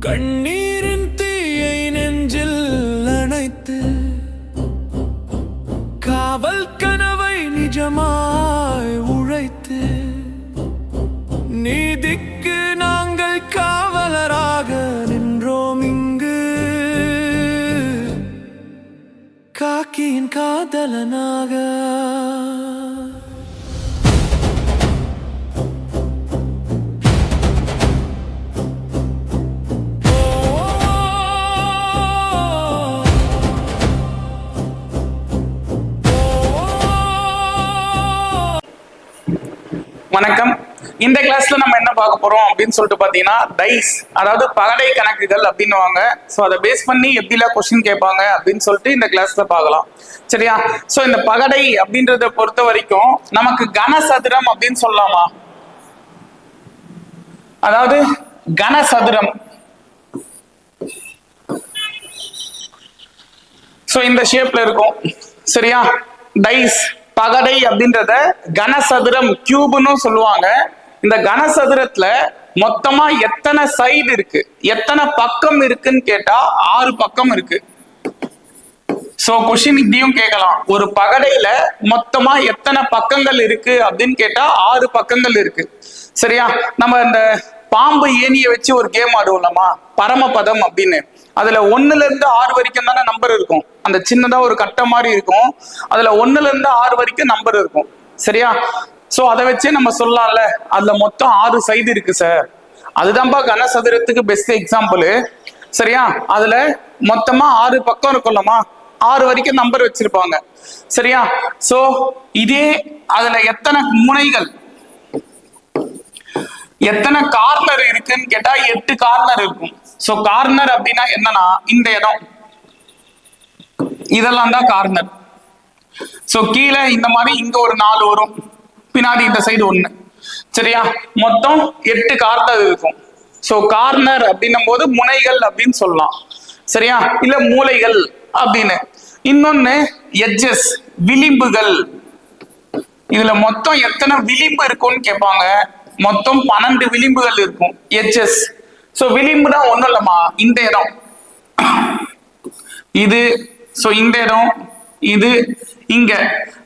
கண்ணீரின் தீயை நெஞ்சில் அணைத்து காவல் கனவை நிஜமாய் உழைத்து நீதிக்கு நாங்கள் காவலராக நின்றோம் இங்கு காக்கியின் காதலனாக. வணக்கம். இந்த கிளாஸ்ல நம்ம என்ன பார்க்க போறோம் அப்படின்னு சொல்லிட்டு பாத்தீங்கன்னா டைஸ், அதாவது பகடை கணக்குகள் அப்படின்னுவாங்க. ஸோ அதை பேஸ் பண்ணி எப்படிலாம் கொஸ்டின் கேட்பாங்க அப்படின்னு சொல்லிட்டு இந்த கிளாஸ்ல பார்க்கலாம். சரியா? ஸோ இந்த பகடை அப்படின்றத பொறுத்த வரைக்கும் நமக்கு கனசதுரம் அப்படின்னு சொல்லலாமா? அதாவது கனசதுரம் ஸோ இந்த ஷேப்ல இருக்கும். சரியா? டைஸ் பகடை அப்படின்றத கனசதுரம் கியூப்னு சொல்லுவாங்க. இந்த கனசதுரத்துல மொத்தமா எத்தனை சைடு இருக்கு, எத்தனை பக்கம் இருக்குன்னு கேட்டா 6 பக்கம் இருக்கு. சோ கொஸ்டின் இப்படியும் கேட்கலாம், ஒரு பகடையில மொத்தமா எத்தனை பக்கங்கள் இருக்கு அப்படின்னு கேட்டா 6 பக்கங்கள் இருக்கு. சரியா? நம்ம இந்த பாம்பு ஏணியை வச்சு ஒரு கேம் ஆடுவோம்லமா, பரமபதம் அப்படின்னு. அதுல 1ல இருந்து 6 வரைக்கும் தானே நம்பர் இருக்கும். அந்த சின்னதா ஒரு கட்டை மாதிரி இருக்கும், அதுல 1ல இருந்து 6 வரைக்கும் நம்பர் இருக்கும். சரியா? சோ அதை வச்சே நம்ம சொல்லலாம்ல, அதுல மொத்தம் 6 சைடு இருக்கு சார். அதுதான்ப்பா கனசதுரத்துக்கு பெஸ்ட் எக்ஸாம்பிள். சரியா? அதுல மொத்தமா 6 பக்கம் இருக்கும்லமா, 6 வரைக்கும் நம்பர் வச்சிருப்பாங்க. சரியா? சோ இதே அதுல எத்தனை முனைகள், எத்தனை கார்னர் இருக்குன்னு கேட்டா 8 கார்னர் இருக்கும். சோ கார்னர் அப்படின்னா என்னன்னா, இந்த இடம் இதெல்லாம் தான் கார்னர். சோ கீழே இந்த மாதிரி இங்க ஒரு 4 வரும், பின்னாடி இந்த சைடு 1. சரியா? மொத்தம் 8 கார்னர் இருக்கும். சோ கார்னர் அப்படின்னும் போது முனைகள் அப்படின்னு சொல்லலாம். சரியா? இல்ல மூலைகள் அப்படின்னு. இன்னொன்னு எட்ஜஸ், விளிம்புகள். இதுல மொத்தம் எத்தனை விளிம்பு இருக்கும்னு கேட்பாங்க. மொத்தம் 12 விளிம்புகள் இருக்கும், எட்ஜஸ். சோ விளிம்புனா ஒண்ணும் இல்லம்மா, இந்த இடம் இது, சோ இந்த இடம் இது, இங்க.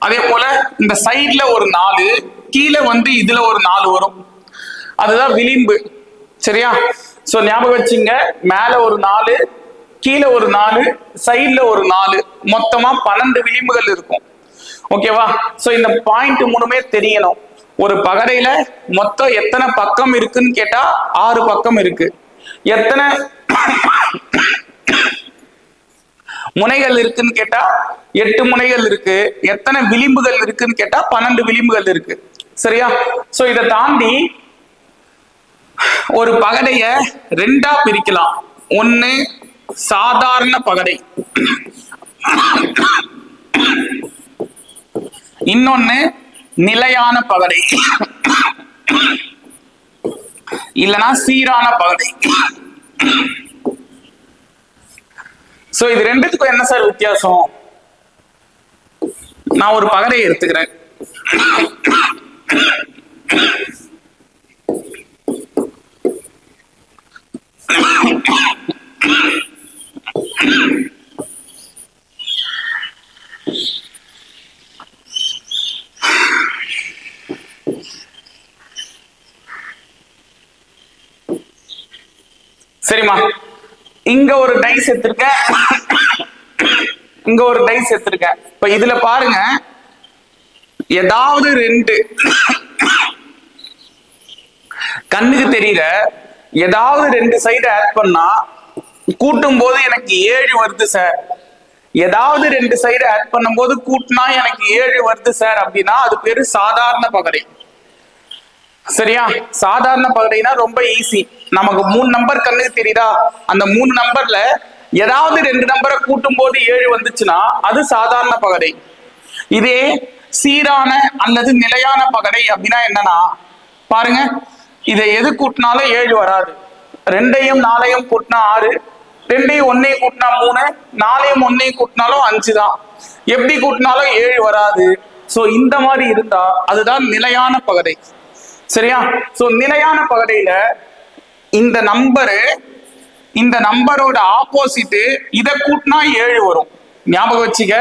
அதே போல இந்த சைட்ல ஒரு 4, கீழே இதுல ஒரு 4 வரும், அதுதான் விளிம்பு. சரியா? சோ ஞாபகம் வச்சுங்க, மேல ஒரு 4, கீழே ஒரு 4, சைட்ல ஒரு 4, மொத்தமா 12 விளிம்புகள் இருக்கும். ஓகேவா? சோ இந்த பாயிண்ட் 3மே தெரியணும். ஒரு பகடையில மொத்தம் எத்தனை பக்கம் இருக்குன்னு கேட்டா 6 பக்கம் இருக்கு. எத்தனை முனைகள் இருக்குன்னு கேட்டா 8 முனைகள் இருக்கு. எத்தனை விளிம்புகள் இருக்குன்னு கேட்டா 12 விளிம்புகள் இருக்கு. சரியா? சோ இதை தாண்டி ஒரு பகடைய 2ஆ பிரிக்கலாம். ஒண்ணு சாதாரண பகடை, இன்னொன்னு நிலையான பகடை, இல்லனா சீரான பகடை. சோ இது ரெண்டுத்துக்கும் என்ன சார் வித்தியாசம்? நான் ஒரு பகடையை எடுத்துக்கிறேன். சரிம்மா, இங்க ஒரு டைஸ் எடுத்திருக்கேன், இங்க ஒரு டைஸ் எடுத்திருக்கேன். இப்ப இதுல பாருங்க, ஏதாவது 2 கண்ணுக்கு தெரியற ஏதாவது 2 சைடு ஆட் பண்ணா கூட்டும் போது எனக்கு 7 வருது சார். ஏதாவது 2 சைடு ஆட் பண்ணும் போது கூட்டினா எனக்கு 7 வருது சார் அப்படின்னா அது பேரு சாதாரண பகடை. சரியா? சாதாரண பகடைனா ரொம்ப ஈஸி. நமக்கு 3 நம்பர் கண்ணுக்கு தெரியுதா, அந்த 3 நம்பர்ல ஏதாவது 2 நம்பரை கூட்டும் போது 7 வந்துச்சுன்னா அது சாதாரண பகடை. இதே சீரான அல்லது நிலையான பகடை அப்படின்னா என்னன்னா, பாருங்க, இதை எது கூட்டினாலும் 7 வராது. 2ஐயும் 4ஐயும் கூட்டினா 6, 2ஐயும் 1ஐயும் கூட்டினா 3, 4ஐயும் 1ஐயும் கூட்டினாலும் 5 தான். எப்படி கூட்டினாலும் 7 வராது. சோ இந்த மாதிரி இருந்தா அதுதான் நிலையான பகடை. சரியா? சோ நிலையான பகடையில இந்த நம்பரு இந்த நம்பரோட ஆப்போசிட் இதை கூட்டினா 7 வரும். ஞாபகம் வச்சுக்க,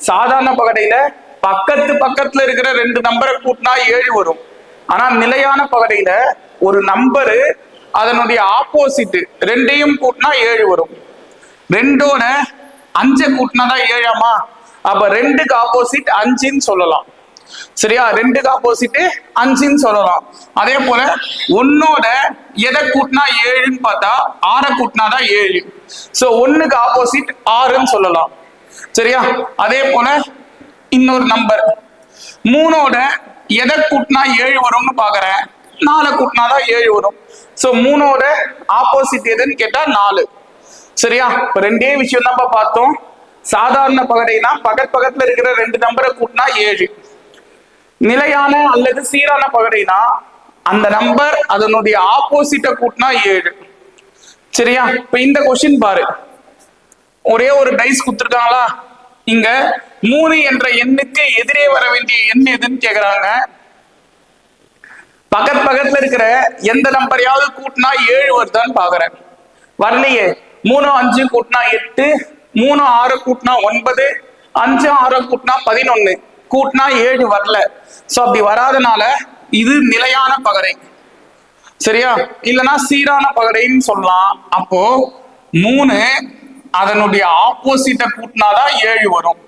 சாதாரண பகடையில பக்கத்துல இருக்கிற 2 நம்பரை கூட்டினா 7 வரும். ஆனா நிலையான பகடையில ஒரு நம்பரு அதனுடைய ஆப்போசிட் ரெண்டையும் கூட்டினா 7 வரும். 2ஓட 5 கூட்டினாதான் 7ஆமா? அப்ப 2க்கு ஆப்போசிட் 5ன்னு சொல்லலாம். சரியா? 2க்கு ஆப்போசிட் 5ன்னு சொல்லலாம். அதே போல 1ஓட எதை கூட்டினா 7ன்னு பார்த்தா 6 கூட்டினாதான் 7. சோ 1க்கு ஆப்போசிட் 6ன்னு சொல்லலாம். சரியா? அதே போல இன்னொரு நம்பர் 3ஓட எதை கூட்டினா 7 வரும்னு பாக்குறேன். 4 கூட்டினாதான் 7 வரும். சோ 3ஓட ஆப்போசிட் எதுன்னு கேட்டா 4. சரியா? இப்ப ரெண்டே விஷயம் தான் பார்த்தோம். சாதாரண பகடைனா பக்கத்துல இருக்கிற 2 நம்பரை கூட்டினா 7. நிலையான அல்லது சீரான பகடைனா அந்த நம்பர் அதனுடைய ஆப்போசிட்ட கூட்டினா 7. சரியா? இப்ப இந்த கொஸ்டின் பாரு, ஒரே ஒரு டைஸ் கொடுத்துருக்காங்களா? இங்க 3 என்ற எண்ணுக்கு எதிரே வர வேண்டிய எண் எதுன்னு கேக்குறாங்க. பக்கத்துல இருக்கிற எந்த நம்பரையாவது கூட்டினா 7 வருதான்னு பாக்குறேன். வரலையே. 3 5 கூட்டினா 8, 3 6 கூட்டினா 9, 5 6 கூட்டினா 11, கூட்டினா 7 வரல. சோ அப்படி வராதனால இது நிலையான பகடை. சரியா? இல்லைன்னா சீரான பகடைன்னு சொல்லலாம். அப்போ 3 அதனுடைய ஆப்போசிட்ட கூட்டினாதான் 7 வரும்.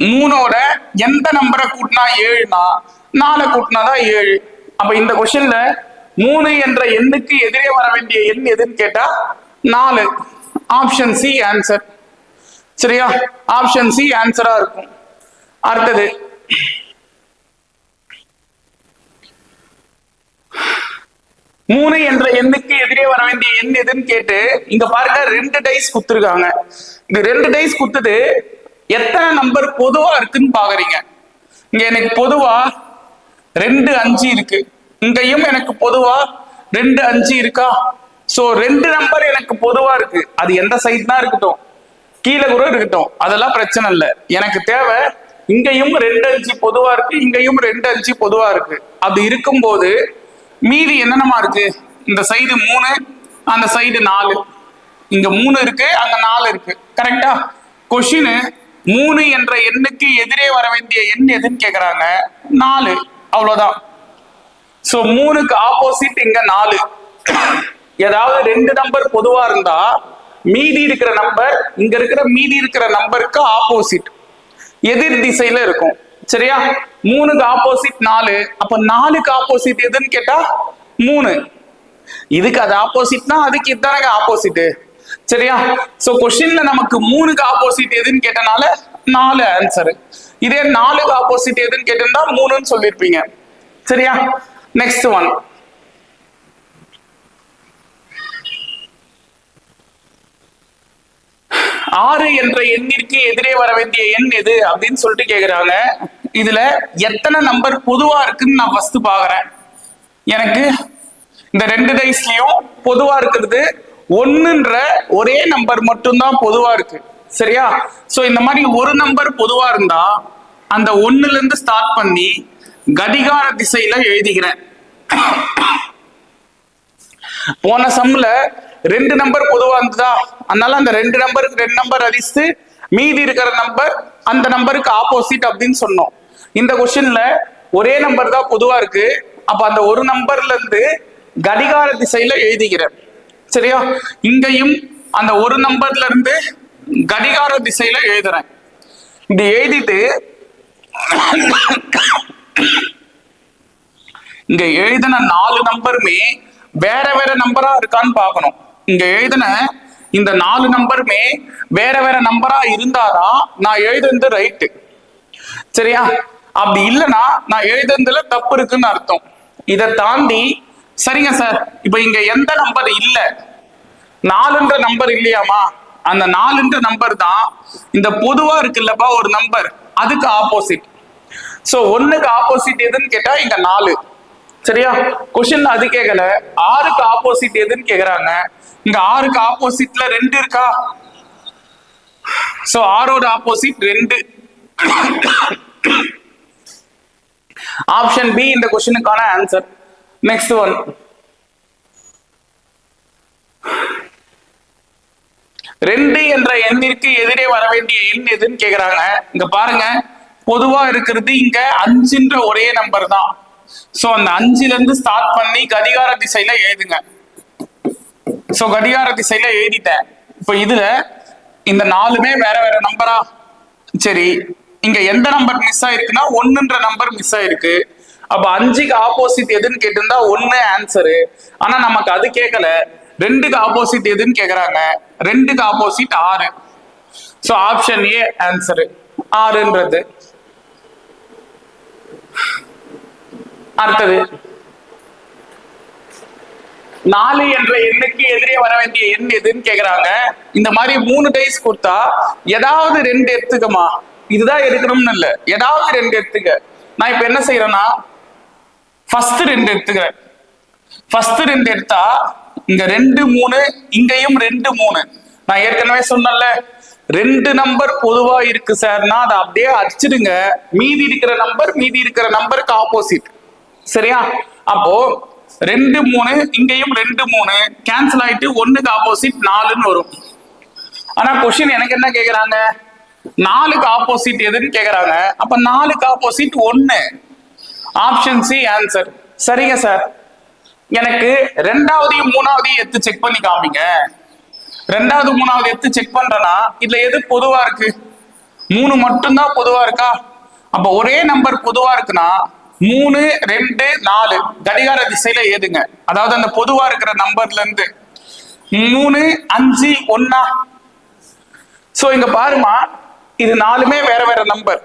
3ஓட எந்த நம்பரை கூட்டினா 7னா 4 கூட்டினாதான் 7. அப்ப இந்த கொஸ்டின்ல 3 என்ற எண்ணுக்கு எதிரே வர வேண்டிய எண் எதுன்னு கேட்டா 4. Option C answer. சரியா? ஆப்ஷன் சி ஆன்சரா இருக்கும். அடுத்தது 3 என்ற எண்ணுக்கு எதிரே வர வேண்டிய எண் எதுன்னு கேட்டு இங்க பாருங்க 2 டைஸ் குத்துருக்காங்க. இந்த 2 டைஸ் குத்துது எத்தனை நம்பர் பொதுவா இருக்குன்னு பாக்குறீங்க. இங்க எனக்கு பொதுவா 2 5 இருக்கு. இங்கேயும் எனக்கு பொதுவா 2 5 இருக்கா? சோ 2 நம்பர் எனக்கு பொதுவா இருக்கு. அது எந்த சைட் தான் இருக்கட்டும், கீழே கூட இருக்கட்டும், அதெல்லாம் பிரச்சனை இல்லை. எனக்கு தேவை இங்கேயும் 2 5 பொதுவா இருக்கு, இங்கேயும் 2 5 பொதுவா இருக்கு. அப்படி இருக்கும்போது மீதி என்னென்னமா இருக்கு? இந்த சைடு 3, அந்த சைடு 4. இங்க 3 இருக்கு, அங்க 4 இருக்கு. கரெக்டா? கொஸ்டின் 3 என்ற எண்ணுக்கு எதிரே வர வேண்டிய எண் எதுன்னு கேக்குறாங்க. 4. அவ்வளவுதான். சோ 3க்கு ஆப்போசிட் இங்க 4. ஏதாவது 2 நம்பர் பொதுவா இருந்தா மீதி இருக்கிற நம்பர் இங்க இருக்கிற மீதி இருக்கிற நம்பருக்கு ஆப்போசிட் எதிர் திசையில இருக்கும். சரியா? 3க்கு ஆப்போசிட் 4. அப்ப 4க்கு ஆப்போசிட் எதுன்னு கேட்டா 3. இதுக்கு அது ஆப்போசிட்னா அதுக்கு இதுதானங்க ஆப்போசிட். சரியா? சோ கொஸ்டின்ல நமக்கு 3க்கு ஆப்போசிட் எதுன்னு கேட்டனால 4 ஆன்சர். இதே 4க்கு ஆப்போசிட் எதுன்னு கேட்டிருந்தா 3ன்னு சொல்லிருப்பீங்க. சரியா? Next one. 6 என்ற எண்ணிற்கு எதிரே வர வேண்டிய எண் எது அப்படின்னு சொல்லிட்டு கேக்குறாங்க. இதுல எத்தனை நம்பர் பொதுவா இருக்குன்னு நான் ஃபர்ஸ்ட் பாக்குறேன். எனக்கு இந்த 2 டைஸ்லயும் பொதுவா இருக்கிறது 1ன்ற ஒரே நம்பர் மட்டும்தான் பொதுவா இருக்கு. சரியா? சோ இந்த மாதிரி ஒரு நம்பர் பொதுவா இருந்தா அந்த 1ல இருந்து ஸ்டார்ட் பண்ணி கடிகார திசையில எழுதிக்கிறேன். போன சம்ல 2 நம்பர் பொதுவா இருந்ததா, அதனால அந்த 2 நம்பருக்கு 2 நம்பர் அடிச்சு மீதி இருக்கிற நம்பர் அந்த நம்பருக்கு ஆப்போசிட் அப்படின்னு சொன்னோம். இந்த கொஸ்டின்ல ஒரே நம்பர் தான் பொதுவா இருக்கு. அப்ப அந்த ஒரு நம்பர்ல இருந்து கடிகார திசையில எழுதிக்கிறேன். சரியா? இங்கேயும் அந்த ஒரு நம்பர்ல இருந்து கடிகார திசையில எழுதுறேன். இப்படி எழுதிட்டு இங்க எழுதின 4 நம்பருமே வேற வேற நம்பரா இருக்கான்னு பார்க்கணும். இங்க எழுதின இந்த 4 நம்பருமே வேற வேற நம்பரா இருந்தாதான் நான் எழுதுனது ரைட்டு. சரியா? அப்படி இல்லைன்னா நான் எழுதுனதுல தப்பு இருக்குன்னு அர்த்தம். இதை தாண்டி சரிங்க சார், இப்ப இங்க எந்த நம்பர் இல்ல, 4ன்ற நம்பர் இல்லையாமா? அந்த 4ன்ற நம்பர் தான் இந்த பொதுவா இருக்குல்லப்பா ஒரு நம்பர், அதுக்கு ஆப்போசிட். சோ 1க்கு ஆப்போசிட் எதுன்னு கேட்டா இங்க 4. சரியா? கொஸ்டின்ல அது கேட்கல, 6க்கு ஆப்போசிட் எதுன்னு கேக்குறாங்க. இங்க 6க்கு ஆப்போசிட்ல 2 இருக்கா? சோ 6ஓட ஆப்போசிட் 2. ஆப்ஷன் பி இந்த கொஸ்டினுக்கான ஆன்சர். Next one. 2 என்ற எண்ணிற்கு எதிரே வர வேண்டிய எண் எதுன்னு கேக்குறாங்க. இங்க பாருங்க, பொதுவா இருக்கிறது இங்க 5ன்ற ஒரே நம்பர் தான். சோ அந்த 5ல இருந்து ஸ்டார்ட் பண்ணி கடிகார திசையில எழுதுங்க. சோ கடிகார திசையில எழுதிட்டேன். இப்ப இதுல இந்த 4மே வேற வேற நம்பரா? சரி, இங்க எந்த நம்பர் மிஸ் ஆயிருக்குன்னா 1ன்ற நம்பர் மிஸ் ஆயிருக்கு. அப்ப 5க்கு ஆப்போசிட் எதுன்னு கேட்டிருந்தா 1 ஆன்சரு. ஆனா நமக்கு அது கேட்கல. 2க்கு ஆப்போசிட் எதுன்னு கேக்குறாங்க. 2க்கு opposite 6. So option A answer 6ன்றது. அடுத்தது 4 என்ற எண்ணுக்கு எதிரே வர வேண்டிய எண் எதுன்னு கேக்குறாங்க. இந்த மாதிரி 3 டைஸ் கொடுத்தா ஏதாவது 2 எடுத்துக்கமா. இதுதான் எடுக்கணும்னு இல்ல, ஏதாவது 2 எடுத்துக்க. நான் இப்ப என்ன செய்யறேன்னா ஃபர்ஸ்ட் 2 எடுத்துக்கிறேன். ஃபர்ஸ்ட் 2 எடுத்தா இங்க 2 3, இங்கேயும் 2 3. நான் ஏற்கனவே சொன்னல 2 நம்பர் பொதுவா இருக்கு சார்னா அதை அப்படியே அடிச்சிடுங்க. மீதி இருக்கிற நம்பருக்கு ஆப்போசிட். சரியா? அப்போ 2 3, இங்கேயும் 2 3 கேன்சல் ஆயிட்டு 1க்கு ஆப்போசிட் 4ன்னு வரும். ஆனா கொஸ்டின் எனக்கு என்ன கேக்குறாங்க, 4க்கு ஆப்போசிட் எதுன்னு கேக்குறாங்க. அப்ப 4க்கு ஆப்போசிட் 1. Option C answer. சரிங்க சார், எனக்கு 2வதையும் 3வதையும் எடுத்து செக் பண்ணி காமிங்க. 2வது 3வது எடுத்து செக் பண்றேன்னா இதுல எது பொதுவா இருக்கு? 3 மட்டும்தான் பொதுவா இருக்கா? அப்ப ஒரே நம்பர் பொதுவா இருக்குன்னா 3 2 4 கடிகார திசையில ஏதுங்க. அதாவது அந்த பொதுவா இருக்கிற நம்பர்ல இருந்து 3 5 1. சோ இங்க பாருமா, இது 4மே வேற வேற நம்பர்.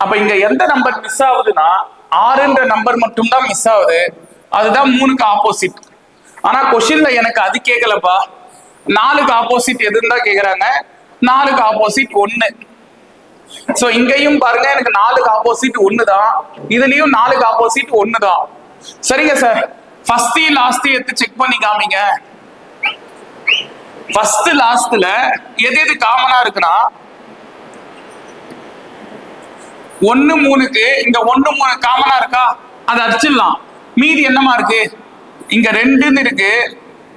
அப்ப இங்க எந்த நம்பர் மிஸ் ஆகுதுன்னா 6ன்ற நம்பர் மட்டும் தான் மிஸ் ஆகுது. அதுதான் 3க்கு ஆப்போசிட். ஆனா கொஸ்டின்ல எனக்கு அது கேட்கலப்பா. 4க்கு ஆப்போசிட் எதுன்னு தான் கேக்குறாங்க. 4க்கு ஆப்போசிட் 1. சோ இங்கேயும் பாருங்க, எனக்கு 4க்கு ஆப்போசிட் 1 தான். இதுலயும் 4க்கு ஆப்போசிட் 1 தான். சரிங்க சார், ஃபர்ஸ்ட் லாஸ்ட் எடுத்து செக் பண்ணி காமிங்க. ஃபர்ஸ்ட் லாஸ்ட்ல எது எது காமனா இருக்குன்னா 1 3க்கு இங்க 1 3 காமனா இருக்கா? அதை அடிச்சிடலாம். மீதி என்னமா இருக்கு? இங்க 2ன்னு இருக்கு,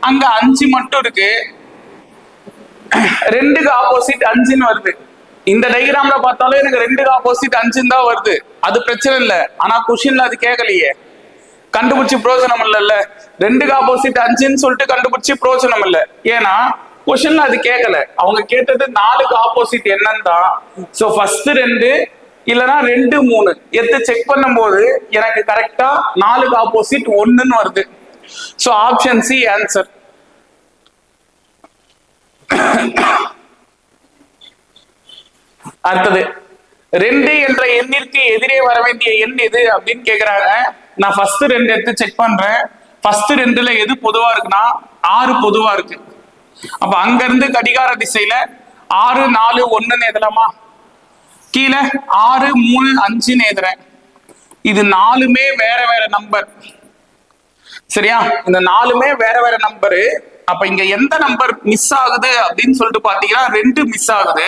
அங்க 5 மட்டும் இருக்கு. 2க்கு ஆப்போசிட் 5ன்னு வருது. இந்த டயகிராம்ல பார்த்தாலும் எனக்கு 2க்கு ஆப்போசிட் 5ன்னு தான் வருது. அது பிரச்சனை இல்லை. ஆனா கொஸ்டின்ல அது கேட்கலையே, கண்டுபிடிச்சு பிரயோஜனம் இல்லைல்ல. 2க்கு ஆப்போசிட் 5ன்னு சொல்லிட்டு கண்டுபிடிச்சு பிரயோஜனம் இல்லை. ஏன்னா கொஸ்டின்ல அது கேட்கல. அவங்க கேட்டது 4க்கு ஆப்போசிட் என்னன்னு தான். சோ ஃபர்ஸ்ட் 2 இல்லனா 2 3 எடுத்து செக் பண்ணும்போது எனக்கு கரெக்டா 4க்கு ஆப்போசிட் 1ன்னு வருது. So option C answer. அடுத்தது 2 என்ற எண்ணிற்கு எதிரே வர வேண்டிய எண் எது அப்படின்னு கேக்குறாங்க. நான் ஃபர்ஸ்ட் 2 எடுத்து செக் பண்றேன். ஃபர்ஸ்ட் 2ல எது பொதுவா இருக்குன்னா 6 பொதுவா இருக்கு. அப்ப அங்க இருந்து கடிகார திசையில 6 4 1ன்னு எழுதலாமா? கீழே 6 3 5ன்னு எழுதுறேன். இது 4மே வேற வேற நம்பர். சரியா? இந்த 4மே வேற வேற நம்பரு. அப்ப இங்க எந்த நம்பர் மிஸ் ஆகுது அப்படின்னு சொல்லிட்டு பாத்தீங்கன்னா 2 மிஸ் ஆகுது.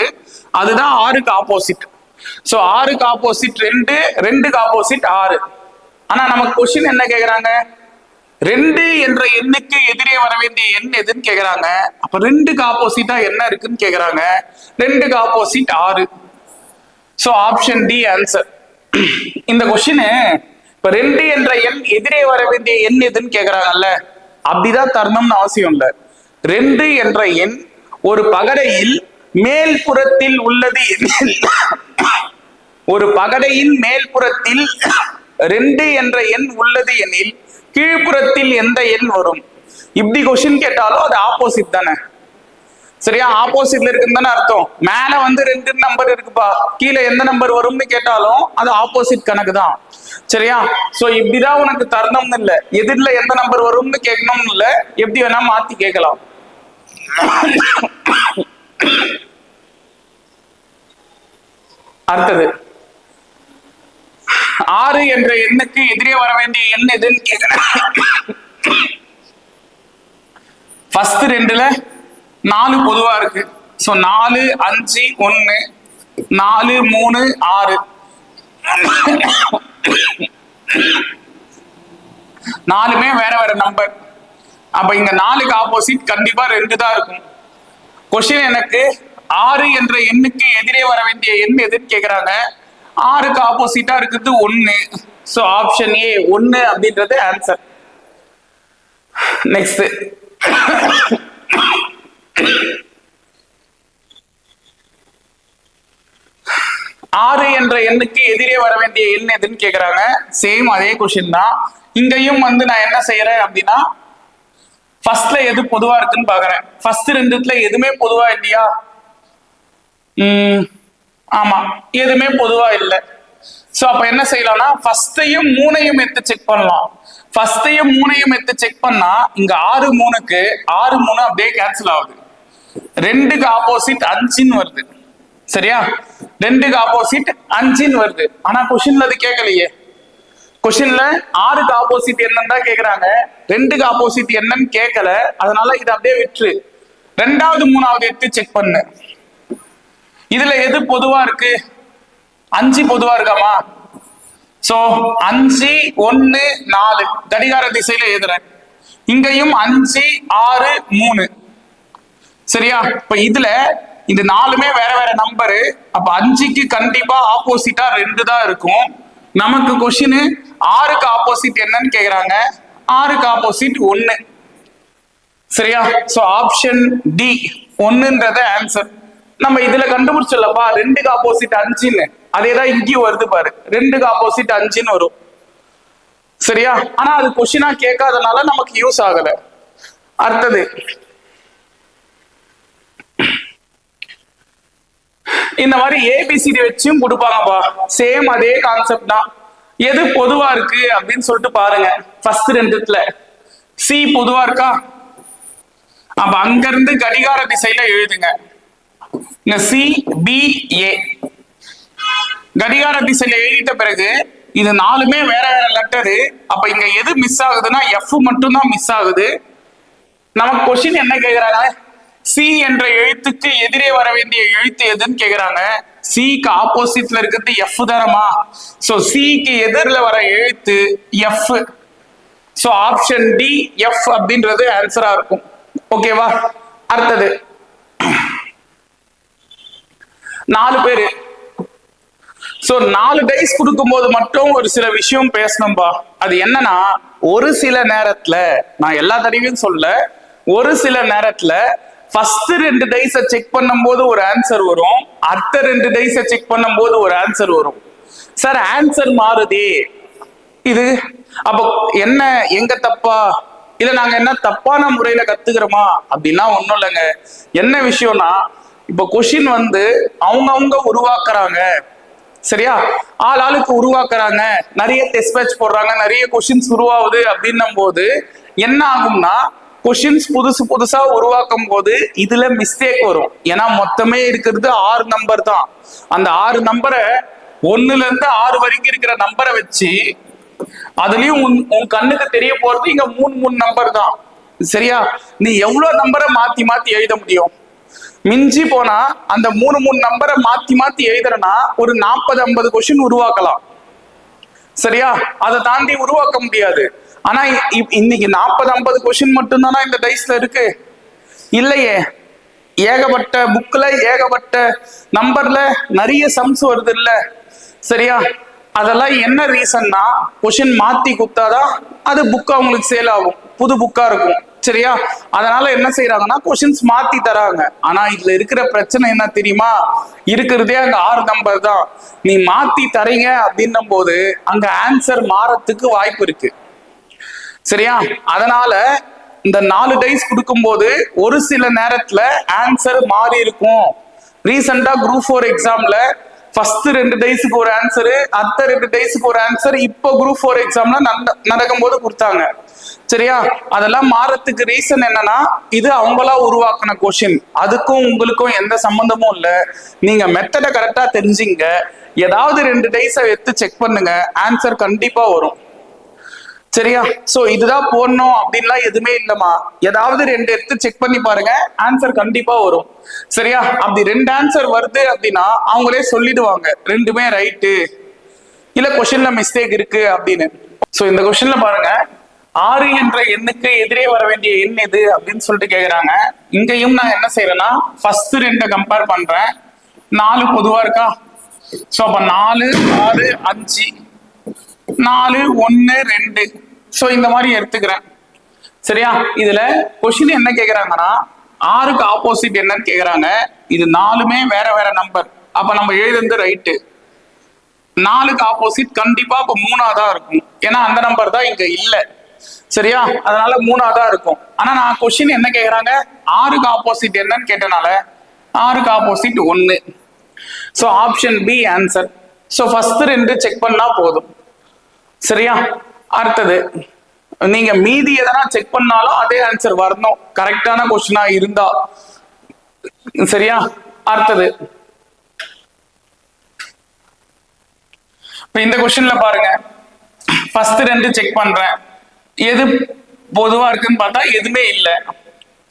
அதுதான் 6க்கு ஆப்போசிட். சோ 6க்கு ஆப்போசிட் 2, 2க்கு ஆப்போசிட் 6. ஆனா நமக்கு கொஸ்டின் என்ன கேக்குறாங்க, 2 என்ற எண்ணுக்கு எதிரே வர வேண்டிய எண் எதுன்னு கேக்குறாங்க. அப்ப 2க்கு ஆப்போசிட்டா என்ன இருக்குன்னு கேக்குறாங்க. 2க்கு opposite 6. So option D answer. இந்த கொஸ்டின் இப்ப 2 என்ற எண் எதிரே வர வேண்டிய எண் எதுன்னு கேக்குறாங்கல்ல, அப்படிதான் தரணும்னு அவசியம் இல்லை. 2 என்ற எண் ஒரு பகடையில் மேல்புறத்தில் உள்ளது எனில், ஒரு பகடையின் மேல்புறத்தில் 2 என்ற எண் உள்ளது எனில் கீழ்ப்புறத்தில் எந்த எண் வரும்? இப்படி கொஸ்டின் கேட்டாலும் அது ஆப்போசிட் தானே. சரியா? ஆப்போசிட்ல இருக்குன்னு தானே அர்த்தம். மேல வந்து 2 நம்பர் இருக்குப்பா, கீழே எந்த நம்பர் வரும்னு கேட்டாலும் அது ஆப்போசிட் கணக்கு தான். சரியா? சோ இப்படிதான் உனக்கு தரணும்னு இல்ல, எதிரில எந்த நம்பர் வரும்னு கேட்கணும்னு இல்ல, எப்படி வேணா மாத்தி கேட்கலாம். அடுத்தது 6 என்ற எண்ணுக்கு எதிரே வர வேண்டிய எண் எதுன்னு கேட்கிறேன். ஃபர்ஸ்ட் 2ல 4 பொதுவா இருக்கு. சோ 4 5 1 4 3 6. 4மே வேற வேற நம்பர். அப்ப இங்க 4க்கு ஆப்போசிட் கண்டிப்பா 2 தான் இருக்கும். கொஸ்டின் எனக்கு 6 என்ற எண்ணுக்கு எதிரே வர வேண்டிய எண் எதுன்னு கேக்குறாங்க. 6க்கு ஆப்போசிட்டா இருக்குது 1. சோ ஆப்ஷன் ஏ 1 அப்படின்றது ஆன்சர். நெக்ஸ்ட் 6 என்ற எண்ணுக்கு எதிரே வர வேண்டிய எண் எதுன்னு கேக்குறாங்க. சேம் அதே கொஸ்டின் தான். இங்கேயும் நான் என்ன செய்யறேன் அப்படின்னா, ஃபர்ஸ்ட்ல எது பொதுவா இருக்குன்னு பாக்குறேன். ஃபர்ஸ்ட் ரெண்டுத்துல எதுவுமே பொதுவா இல்லையா? ஆமா, எதுவுமே பொதுவா இல்லை. சோ அப்ப என்ன செய்யலாம்னா, ஃபர்ஸ்டையும் 3ஐயும் எடுத்து செக் பண்ணலாம். ஃபர்ஸ்டையும் 3ஐயும் எடுத்து செக் பண்ணா இங்க 6 3க்கு 6 3 அப்படியே கேன்சல் ஆகுது. 2க்கு ஆப்போசிட் 5ன்னு வருது. சரியா? 2க்கு ஆப்போசிட் 5ன்னு வருது. ஆனா கொஸ்டின்ல அது கேட்கலையே. கொஸ்டின்ல 6க்கு ஆப்போசிட் என்னன்னு தான் கேக்குறாங்க. 2க்கு ஆப்போசிட் என்னன்னு கேட்கல. அதனால இதை அப்படியே விட்டுரு. 2வது 3வது எடுத்து செக் பண்ணு. இதுல எது பொதுவா இருக்கு? 5 பொதுவா இருக்காமா? சோ 5 1 4 கடிகார திசையில எழுதுறேன். இங்கேயும் 5 6 3. சரியா? இப்ப இதுல இந்த 4மே வேற வேற நம்பரு. அப்ப 5க்கு கண்டிப்பா ஆப்போசிட்டா 2 தான் இருக்கும். நமக்கு கொஸ்டின் 6க்கு ஆப்போசிட் என்னன்னு கேக்குறாங்க. 6க்கு ஆப்போசிட் 1. சரியா? சோ ஆப்ஷன் டி 1ன்றது ஆன்சர். நம்ம இதுல கண்டுபிடிச்சலப்பா 2க்கு ஆப்போசிட் 5ன்னு. அதேதான் இங்கேயும் வருது பாரு. 2க்கு ஆப்போசிட் 5ன்னு வரும். சரியா? ஆனா அது கொஸ்டினா கேட்காதனால நமக்கு யூஸ் ஆகல. அடுத்தது இந்த மாதிரி ஏபிசிடி வச்சும் கொடுப்பாங்கப்பா. சேம் அதே கான்செப்ட் தான். எது பொதுவா இருக்கு அப்படின்னு சொல்லிட்டு பாருங்க. ஃபர்ஸ்ட் ரெண்டுத்துல சி பொதுவா இருக்கா? அப்ப அங்க இருந்து கடிகார திசையில எழுதுங்க. சி பி ஏ கடிகார திசையில எழுதிட்ட பிறகு இது 4மே வேற வேற லெட்டரு. அப்ப இங்க எது மிஸ் ஆகுதுன்னா எஃப் மட்டும் தான் மிஸ் ஆகுது. நமக்கு கொஸ்டின் என்ன கேக்குறாங்க? சி என்ற எழுத்துக்கு எதிரே வர வேண்டிய எழுத்து எதுன்னு கேக்குறாங்க. சிக்கு ஆப்போசிட்ல இருக்கிறது எஃப் தானமா? சோ சிக்கு எதிரில வர எழுத்து F. So option D F அப்படின்றது ஆன்சரா இருக்கும். ஓகேவா? அடுத்தது 4 பேரு. சோ 4 டைஸ் கொடுக்கும் போது மட்டும் ஒரு சில விஷயம் பேசணும்பா. அது என்னன்னா, ஒரு சில நேரத்துல, நான் எல்லா தடவையும் சொல்ல, ஒரு சில நேரத்துல ஃபர்ஸ்ட் 2 டைஸை செக் பண்ணும்போது ஒரு ஆன்சர் வரும். அடுத்த 2 டைஸை செக் பண்ணும்போது ஒரு ஆன்சர் வரும். சார் ஆன்சர் மாறுதே, இது அப்போ என்ன, எங்க தப்பா? இல்ல நாங்க என்ன தப்பான முறையில கத்துக்கிறோமா? அப்படின்னா ஒண்ணும் இல்லைங்க. என்ன விஷயம்னா, இப்ப கொஸ்டின் அவங்க உருவாக்குறாங்க. சரியா? ஆளுக்கு உருவாக்குறாங்க, நிறைய டெஸ்ட் பேட்ச் போடுறாங்க, நிறைய கொஸ்டின்ஸ் உருவாகுது அப்படின்னும் போது என்ன ஆகும்னா, கொஸ்டின்ஸ் புதுசா உருவாக்கும் போது இதுல மிஸ்டேக் வரும். ஏன்னா மொத்தமே இருக்கிறது 6 நம்பர் தான். அந்த 6 நம்பரை 1ல இருந்து 6 வரைக்கும் இருக்கிற நம்பரை வச்சு அதுலயும் உன் கண்ணுக்கு தெரிய போறது இங்க 3 நம்பர் தான். சரியா? நீ எவ்வளவு நம்பரை மாத்தி மாத்தி எழுத முடியும்? மிஞ்சி போனா அந்த 3 நம்பரை மாத்தி எழுதுறனா ஒரு 40-50 கொஸ்டின் உருவாக்கலாம். சரியா? அதை தாண்டி உருவாக்க முடியாது. ஆனா இன்னைக்கு 40-50 கொஸ்டின் மட்டும் தானா இந்த டைஸ்ல இருக்கு? இல்லையே. ஏகப்பட்ட புக்ல ஏகப்பட்ட நம்பர்ல நிறைய சம்ஸ் வருது இல்ல? சரியா? அதெல்லாம் என்ன ரீசன்னா, கொஸ்டின் மாத்தி கொடுத்தாதான் அது புக் அவங்களுக்கு சேல் ஆகும், புது புக்கா இருக்கும். சரியா? அதனால என்ன செய்யறாங்கன்னா, கொஸ்டின்ஸ் மாத்தி தராங்க. ஆனா இதுல இருக்கிற பிரச்சனை என்ன தெரியுமா? இருக்கிறதே அங்க 6 நம்பர் தான். நீ மாத்தி தரீங்க அப்படின்னும் போது அங்க ஆன்சர் மாறத்துக்கு வாய்ப்பு இருக்கு. சரியா? அதனால இந்த 4 டைஸ் கொடுக்கும் போது ஒரு சில நேரத்துல ஆன்சர் மாறி இருக்கும். ரீசெண்டா குரூப் 4 எக்ஸாம்ல ஃபர்ஸ்ட் 2 டைஸ்க்கு ஒரு ஆன்சரு, அடுத்த 2 டைஸ்க்கு ஒரு ஆன்சர் இப்போ குரூப் 4 எக்ஸாம்ல நடக்கும் போது கொடுத்தாங்க. சரியா? அதெல்லாம் மாறத்துக்கு ரீசன் என்னன்னா, இது அவங்களா உருவாக்கின கொஸ்டின். அதுக்கும் உங்களுக்கும் எந்த சம்பந்தமும் இல்ல. நீங்க மெத்தடை கரெக்டா தெரிஞ்சுங்க. ஏதாவது 2 டைஸை எடுத்து செக் பண்ணுங்க, ஆன்சர் கண்டிப்பா வரும். சரியா? சோ இதுதான் போடணும் அப்படின்லாம் எதுவுமே இல்லம்மா. ஏதாவது 2 எடுத்து செக் பண்ணி பாருங்க, ஆன்சர் கண்டிப்பா வரும். சரியா? அப்படி 2 ஆன்சர் வருது அப்படின்னா அவங்களே சொல்லிடுவாங்க 2மே ரைட்டு, இல்ல கொஸ்டின்ல மிஸ்டேக் இருக்கு அப்படின்னு. சோ இந்த கொஸ்டின்ல பாருங்க, 6 என்ற எண்ணுக்கு எதிரே வர வேண்டிய எண் எது அப்படின்னு சொல்லிட்டு கேக்குறாங்க. இங்கேயும் நான் என்ன செய்யறேன்னா ஃபர்ஸ்ட் 2 கம்பேர் பண்றேன். 4 பொதுவா இருக்கா? சோ அப்ப 4 6 5 4 1 2 சோ இந்த மாதிரி எடுத்துக்கிறேன். சரியா? இதுல கொஸ்டின் என்ன கேக்குறாங்கன்னா 6க்கு ஆப்போசிட் என்னன்னு கேக்குறாங்க. இது 4மே வேற வேற நம்பர். அப்ப நம்ம எழுதுறது ரைட்டு. 4க்கு ஆப்போசிட் கண்டிப்பா இப்ப 3ஆதான் இருக்கும். ஏன்னா அந்த நம்பர் தான் இங்க இல்ல. சரியா? அதனால 3ஆதான் இருக்கும். ஆனா நான் கொஸ்டின் என்ன கேக்குறாங்க, 6க்கு ஆப்போசிட் என்னன்னு கேட்டனால 6க்கு opposite 1. So option B answer. So first 2 check பண்ணா போதும். சரியா? அடுத்தது நீங்க மீதி எதனா செக் பண்ணாலும் அதே ஆன்சர் வரணும், கரெக்டான கொஸ்டினா இருந்தா. சரியா? அடுத்தது இந்த கொஸ்டின்ல பாருங்க, ஃபர்ஸ்ட் 2 செக் பண்றேன். எது பொதுவா இருக்குன்னு பார்த்தா எதுவுமே இல்லை.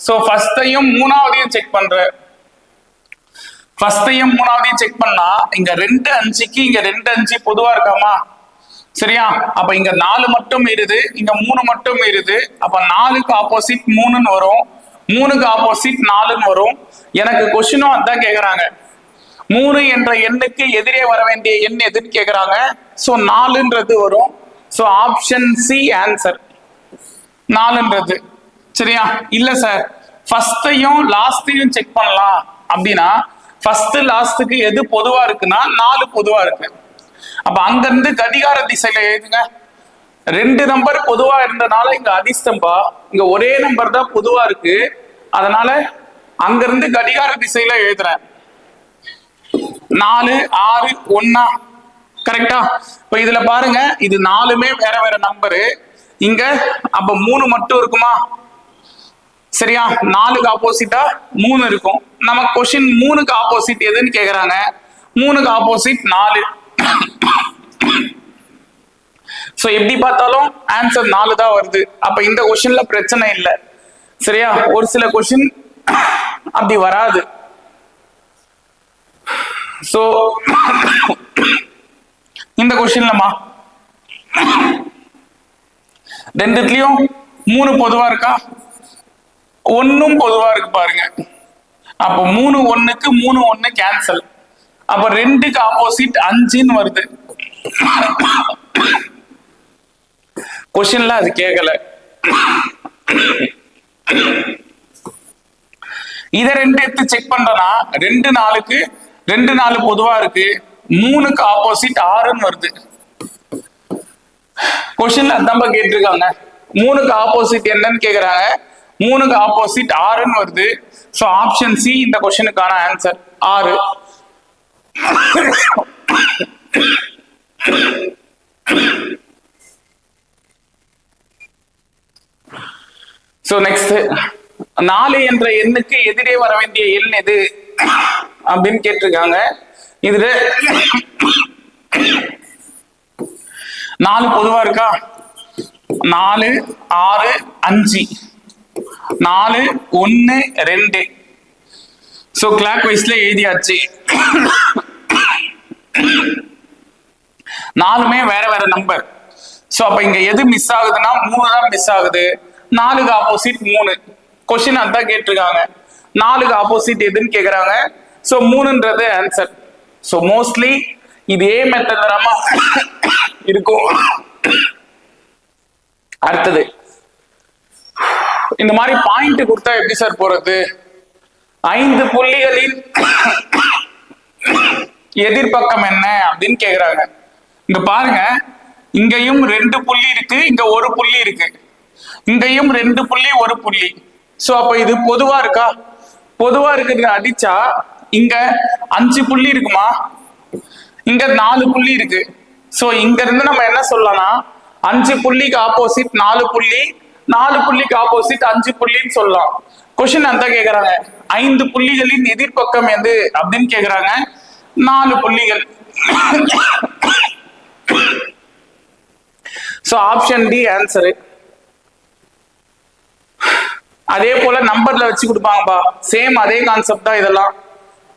சோ ஃபர்ஸ்டையும் 3ஆவதையும் செக் பண்றேன். ஃபர்ஸ்டையும் 3ஆவதையும் செக் பண்ணா இங்க 2 5க்கு இங்க 2 5 பொதுவா இருக்காமா? சரியா? அப்ப இங்க 4 மட்டும் இருது, இங்க 3 மட்டும் இருது. அப்ப 4க்கு ஆப்போசிட் 3ன்னு வரும், 3க்கு ஆப்போசிட் 4ன்னு வரும். எனக்கு கொஸ்டினும் அதான் கேக்குறாங்க, 3 என்ற எண்ணுக்கு எதிரே வர வேண்டிய எண் எதுன்னு கேக்குறாங்க. சோ 4ன்றது வரும். சோ ஆப்ஷன் சி ஆன்சர் 4ன்றது. சரியா? இல்ல சார் ஃபர்ஸ்டையும் லாஸ்டையும் செக் பண்ணலாம் அப்படின்னா ஃபர்ஸ்ட் லாஸ்டுக்கு எது பொதுவா இருக்குன்னா 4 பொதுவா இருக்கு. அப்ப அங்க இருந்து கடிகார திசையில எழுதுங்க. 2 நம்பர் பொதுவா இருந்தனால இங்க அதிர்ஷ்டம்பா, இங்க ஒரே நம்பர் தான் பொதுவா இருக்கு. அதனால அங்க இருந்து கடிகார திசையில எழுதுறேன். 4 6 1 கரெக்டா? இப்ப இதுல பாருங்க, இது 4மே வேற வேற நம்பரு. இங்க அப்ப 3 மட்டும் இருக்குமா? சரியா? 4க்கு ஆப்போசிட்டா 3 இருக்கும். நம்ம கொஸ்டின் 3க்கு ஆப்போசிட் எதுன்னு கேக்குறாங்க. 3க்கு ஆப்போசிட் 4. சோ எப்படி பார்த்தாலும் ஆன்சர் 4 தான் வருது. அப்ப இந்த கொஸ்டின்ல பிரச்சனை இல்லை. சரியா? ஒரு சில கொஸ்டின் அப்படி வராது. சோ இந்த கொஸ்டின்லமா ரெண்டுலயும் 3 பொதுவா இருக்கா? 1ம் பொதுவா இருக்கு பாருங்க. அப்ப 3 1க்கு 3 1 கேன்சல். அப்ப 2க்கு ஆப்போசிட் 5ன்னு வருது. கொஸ்டின்ல அது கேட்கல. இத 2 எடுத்து செக் பண்றனா 2 4க்கு 2 4 பொதுவா இருக்கு, 3க்கு ஆப்போசிட் 6ன்னு வருது. கொஸ்டின்ல அதான் கேட்டிருக்காங்க. 3க்கு ஆப்போசிட் என்னன்னு கேக்குறாங்க. 3க்கு ஆப்போசிட் 6ன்னு வருது. சோ ஆப்ஷன் சி இந்த கொஸ்டினுக்கான ஆன்சர் 6. சோ நெக்ஸ்ட் 4 என்ற எண்ணுக்கு எதிரே வர வேண்டிய எண் எது அப்படின்னு கேட்டிருக்காங்க. இதுல 4 பொதுவா இருக்கா? 4 6 5 4 1 2. சோ கிளாக் வைஸ்ல எழுதியாச்சு. 4மே வேற வேற நம்பர். சோ அப்ப இங்க எது மிஸ் ஆகுதுன்னா 3 தான் மிஸ் ஆகுது. 4க்கு ஆப்போசிட் 3. கொஸ்டின் அதான் கேட்டிருக்காங்க. 4க்கு ஆப்போசிட் எதுன்னு கேக்குறாங்க. சோ 3ன்றது ஆன்சர். சோ மோஸ்ட்லி இதே மெத்தட் இருக்கும். அடுத்தது இந்த மாதிரி பாயிண்ட் கொடுத்தா எப்படி சார் போறது? 5 புள்ளிகளின் எதிர்பக்கம் என்ன அப்படின்னு கேக்குறாங்க. இங்க பாருங்க, இங்கேயும் 2 புள்ளி இருக்கு, இங்க 1 புள்ளி இருக்கு, இங்கேயும் 2 புள்ளி 1 புள்ளி. சோ அப்ப இது பொதுவா இருக்கா? பொதுவா இருக்கிறது அடிச்சா இங்க 5 புள்ளி இருக்குமா? இங்க 4 புள்ளி இருக்கு. சோ இங்க இருந்து நம்ம என்ன சொல்லலாம்னா 5 புள்ளிக்கு ஆப்போசிட் 4 புள்ளி, 4 புள்ளிக்கு ஆப்போசிட் 5 புள்ளின்னு சொல்லலாம். கொஸ்டின் அந்த கேக்குறாங்க 5 புள்ளிகளின் எதிர்பக்கம் எது அப்படின்னு கேக்குறாங்க. 4 புள்ளிகள். So option D answer. அதே போல நம்பர்ல வச்சு கொடுப்பாங்கப்பா, சேம் அதே கான்செப்ட் தான் இதெல்லாம்.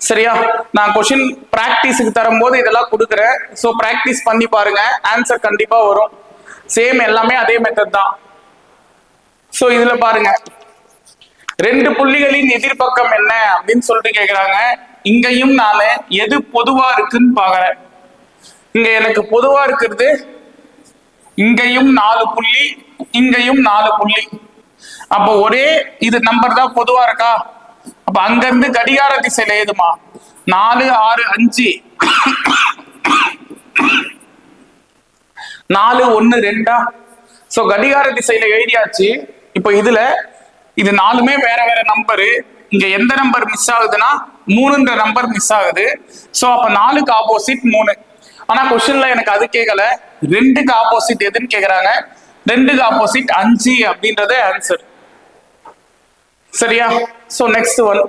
சரியா? நான் கொஸ்டின் பிராக்டிஸுக்கு தரும்போது இதெல்லாம் கொடுக்குறேன். ஸோ பிராக்டிஸ் பண்ணி பாருங்க, ஆன்சர் கண்டிப்பா வரும். சேம் எல்லாமே அதே மெத்தட் தான். சோ இதுல பாருங்க, ரெண்டு புள்ளிகளின் எதிர்பக்கம் என்ன அப்படின்னு சொல்லிட்டு கேக்குறாங்க. இங்கேயும் நானு எது பொதுவா இருக்குன்னு பாக்குறேன். இங்க எனக்கு பொதுவா இருக்கிறது இங்கேயும் 4 புள்ளி, இங்கேயும் 4 புள்ளி. அப்ப ஒரே இது நம்பர் தான் பொதுவா இருக்கா? அப்ப அங்க இருந்து கடிகார திசையில ஏதுமா 4 6 5 4 1 2. சோ கடிகார திசையில எழுதியாச்சு. இப்போ இதுல இது 4மே வேற வேற நம்பரு. இங்க எந்த நம்பர் மிஸ் ஆகுதுன்னா 3ன்ற நம்பர் மிஸ் ஆகுது. சோ அப்ப 4க்கு ஆப்போசிட் 3. ஆனா கொஸ்டின்ல எனக்கு அது கேட்கல, 2க்கு ஆப்போசிட் எதுன்னு கேக்குறாங்க. 2க்கு ஆப்போசிட் 5 அப்படின்றது ஆன்சர். சரியா? So next one.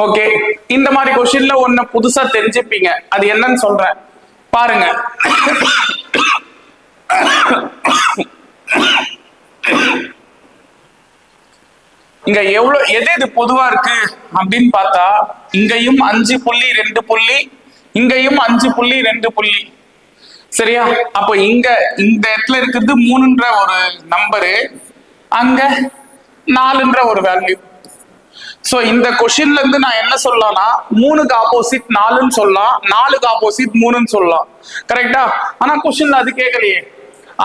ஓகே, இந்த மாதிரி கொஸ்டின்ல ஒண்ணு புதுசா தெரிஞ்சுப்பீங்க. அது என்னன்னு சொல்றேன் பாருங்க. இங்க எது எது பொதுவா இருக்கு அப்படின்னு பார்த்தா, இங்கேயும் 5 புள்ளி 2 புள்ளி, இங்கேயும் 5 புள்ளி 2 புள்ளி. சரியா? அப்போ இந்த இடத்துல இருக்கிறது 3ன்ற ஒரு நம்பரு, அங்க 4ன்ற ஒரு வேல்யூ. சோ இந்த கொஸ்டின்ல இருந்து நான் என்ன சொல்லலாம்னா 3க்கு ஆப்போசிட் 4ன்னு சொல்லலாம், 4க்கு ஆப்போசிட் 3ன்னு சொல்லலாம். கரெக்டா? ஆனா கொஸ்டின்ல அது கேட்கலையே.